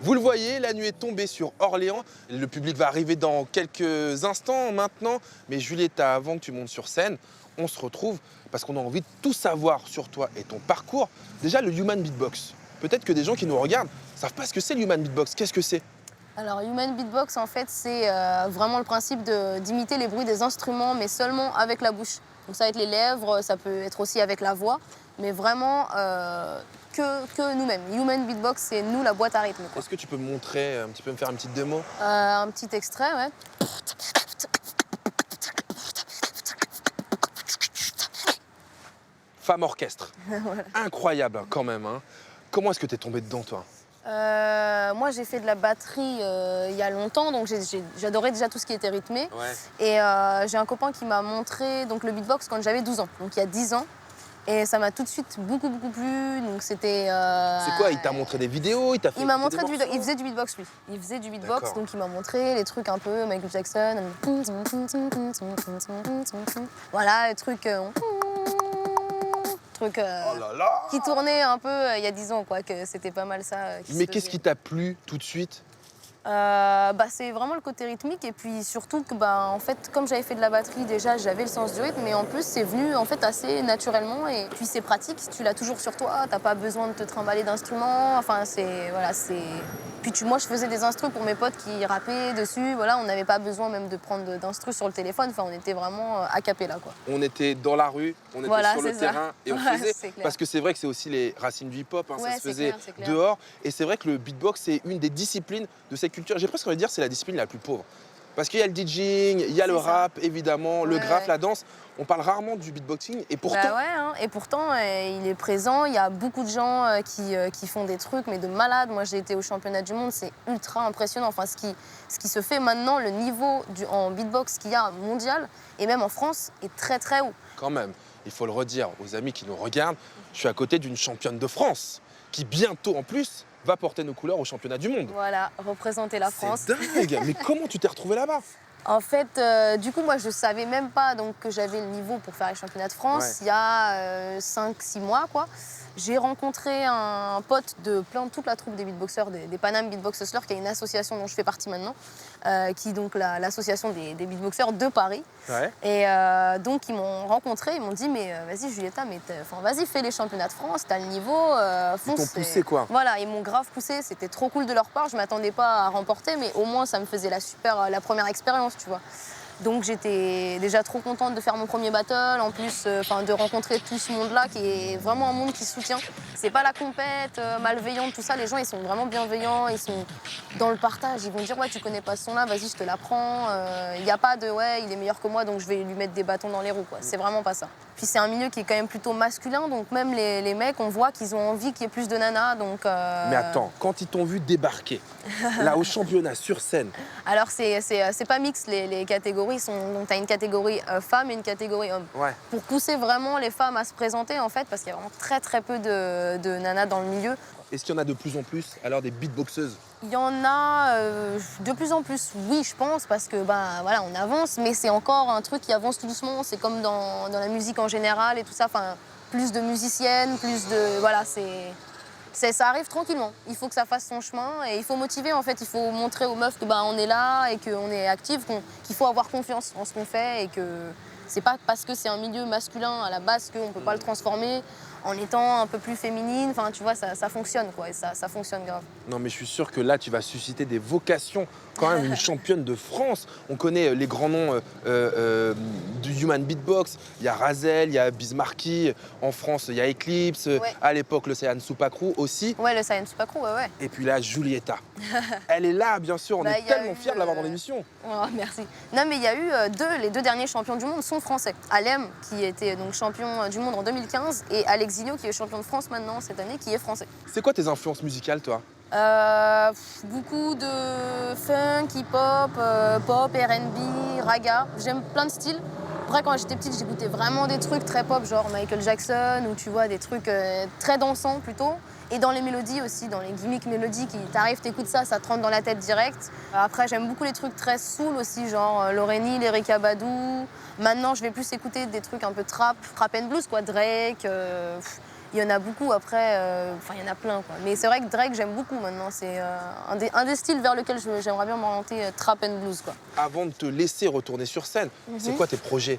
Vous le voyez, la nuit est tombée sur Orléans. Le public va arriver dans quelques instants maintenant. Mais Julieta, avant que tu montes sur scène, on se retrouve parce qu'on a envie de tout savoir sur toi et ton parcours. Déjà, le Human Beatbox. Peut-être que des gens qui nous regardent ne savent pas ce que c'est le Human Beatbox. Qu'est-ce que c'est? Alors, Human Beatbox, en fait, c'est vraiment le principe d'imiter les bruits des instruments, mais seulement avec la bouche. Donc, ça va être les lèvres, ça peut être aussi avec la voix, mais vraiment que nous-mêmes. Human Beatbox, c'est nous, la boîte à rythme, quoi. Est-ce que tu peux me montrer un petit peu, me faire une petite démo? Un petit extrait, ouais. Femme orchestre. Voilà. Incroyable quand même, hein. Comment est-ce que tu es tombée dedans, toi? Moi, j'ai fait de la batterie il y a longtemps, donc j'adorais déjà tout ce qui était rythmé. Ouais. Et j'ai un copain qui m'a montré donc, le beatbox quand j'avais 12 ans, donc il y a 10 ans. Et ça m'a tout de suite beaucoup plu, donc c'était... C'est quoi? Il t'a montré des vidéos? Il m'a montré il faisait du beatbox, lui. Il faisait du beatbox, donc il m'a montré les trucs un peu Michael Jackson. Voilà, les trucs... Oh là là! qui tournaient un peu il y a 10 ans, quoi, que c'était pas mal ça. Mais qu'est-ce qui t'a plu tout de suite? C'est vraiment le côté rythmique et puis surtout que en fait comme j'avais fait de la batterie déjà j'avais le sens du rythme mais en plus c'est venu en fait assez naturellement et puis c'est pratique, tu l'as toujours sur toi, t'as pas besoin de te trimballer d'instruments, enfin puis moi je faisais des instrus pour mes potes qui rappaient dessus, voilà, on n'avait pas besoin même de prendre d'instrus sur le téléphone, enfin on était vraiment a cappella, quoi. On était dans la rue, on était Voilà, sur le c'est terrain ça. et on Ouais, faisait, c'est clair. parce que c'est vrai que c'est aussi les racines du hip-hop, hein, Ouais, ça se c'est faisait clair, c'est clair. dehors. Et c'est vrai que le beatbox, c'est une des disciplines de cette culture. J'ai presque envie de dire que c'est la discipline la plus pauvre. Parce qu'il y a le DJing, il y a le C'est ça. rap, évidemment, le Ouais, graphe, ouais. la danse. On parle rarement du beatboxing et pourtant, Bah ouais, hein. Et pourtant, il est présent. Il y a beaucoup de gens qui font des trucs, mais de malades. Moi, j'ai été au championnat du monde, c'est ultra impressionnant. Enfin, ce qui se fait maintenant, le niveau en beatbox qu'il y a mondial, et même en France, est très très haut. quand même, il faut le redire aux amis qui nous regardent, je suis à côté d'une championne de France qui bientôt en plus va porter nos couleurs au championnat du monde. Voilà, représenter la France. C'est dingue. Mais comment tu t'es retrouvée là-bas? En fait, du coup, moi, je savais même pas donc, que j'avais le niveau pour faire les championnats de France. Ouais. Il y a 5-6 mois, quoi. J'ai rencontré un pote de toute la troupe des beatboxers, des Panam Beatbox Hustlers, qui est une association dont je fais partie maintenant, qui est donc l'association des beatboxers de Paris. Ouais. Et donc, ils m'ont rencontré, ils m'ont dit, mais vas-y, Julieta, vas-y, fais les championnats de France, t'as le niveau, fonce. Ils t'ont poussé, quoi. Voilà, ils m'ont grave poussé, c'était trop cool de leur part. Je m'attendais pas à remporter, mais au moins, ça me faisait la première expérience, tu vois. Donc j'étais déjà trop contente de faire mon premier battle, en plus de rencontrer tout ce monde-là qui est vraiment un monde qui soutient. C'est pas la compète malveillante, tout ça, les gens ils sont vraiment bienveillants, ils sont dans le partage, ils vont dire ouais tu connais pas ce son-là, vas-y je te l'apprends. Il n'y a pas de ouais il est meilleur que moi donc je vais lui mettre des bâtons dans les roues, quoi. C'est vraiment pas ça. Puis c'est un milieu qui est quand même plutôt masculin, donc même les mecs on voit qu'ils ont envie qu'il y ait plus de nanas. Donc, Mais attends, quand ils t'ont vu débarquer, là au championnat, sur scène, alors c'est pas mix les catégories, donc tu as une catégorie femmes et une catégorie hommes. ouais. Pour pousser vraiment les femmes à se présenter en fait, parce qu'il y a vraiment très peu de nanas dans le milieu. Est-ce qu'il y en a de plus en plus alors des beatboxeuses? Il y en a de plus en plus, oui je pense, parce que voilà, on avance, mais c'est encore un truc qui avance tout doucement, c'est comme dans la musique en général et tout ça, plus de musiciennes, plus de... Voilà, ça arrive tranquillement. Il faut que ça fasse son chemin et il faut motiver en fait. Il faut montrer aux meufs que on est là et qu'on est active, qu'il faut avoir confiance en ce qu'on fait et que c'est pas parce que c'est un milieu masculin à la base qu'on peut pas le transformer en étant un peu plus féminine. Enfin, tu vois, ça fonctionne quoi et ça fonctionne grave. Non mais je suis sûr que là tu vas susciter des vocations. Quand même une championne de France. On connaît les grands noms du Human Beatbox. Il y a Razel, il y a Bismarcky. En France, il y a Eclipse. Ouais. À l'époque, le Saiyan Supakru aussi. Ouais, le Science Super Crew, ouais. Et puis là, Julieta. Elle est là, bien sûr. On est Il y a tellement eu, fiers de l'avoir dans l'émission. Oh, merci. Non, mais il y a eu les deux derniers champions du monde sont français. Alem, qui était donc champion du monde en 2015, et Alexilio, qui est champion de France maintenant cette année, qui est français. C'est quoi tes influences musicales, toi? Beaucoup de funk, hip-hop, pop, R&B, raga. J'aime plein de styles. Après, quand j'étais petite, j'écoutais vraiment des trucs très pop, genre Michael Jackson, ou tu vois, des trucs très dansants plutôt. Et dans les mélodies aussi, dans les gimmicks mélodiques, t'arrives, t'écoutes ça te rentre dans la tête direct. Après, j'aime beaucoup les trucs très soul aussi, genre Lauryn Hill, Erykah Badu. Maintenant, je vais plus écouter des trucs un peu trap and blues, quoi, Drake. Il y en a beaucoup après, enfin il y en a plein quoi. Mais c'est vrai que Drake j'aime beaucoup maintenant, c'est un des styles vers lequel j'aimerais bien m'orienter, trap and blues quoi. Avant de te laisser retourner sur scène, c'est quoi tes projets?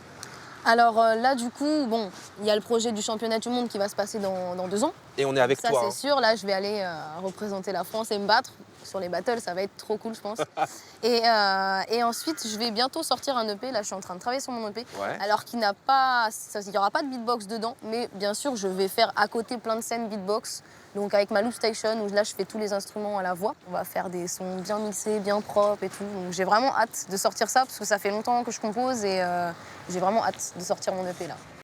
Alors là du coup, bon, il y a le projet du championnat du monde qui va se passer dans 2 ans. Et on est avec Ça toi. c'est sûr, là je vais aller représenter la France et me battre sur les battles, ça va être trop cool je pense. Et ensuite je vais bientôt sortir un EP, là je suis en train de travailler sur mon EP. Ouais. Alors qu'il n'a pas, il n'y aura pas de beatbox dedans, mais bien sûr je vais faire à côté plein de scènes beatbox. Donc avec ma Loop Station où là je fais tous les instruments à la voix. On va faire des sons bien mixés, bien propres et tout. Donc j'ai vraiment hâte de sortir ça parce que ça fait longtemps que je compose et j'ai vraiment hâte de sortir mon EP là.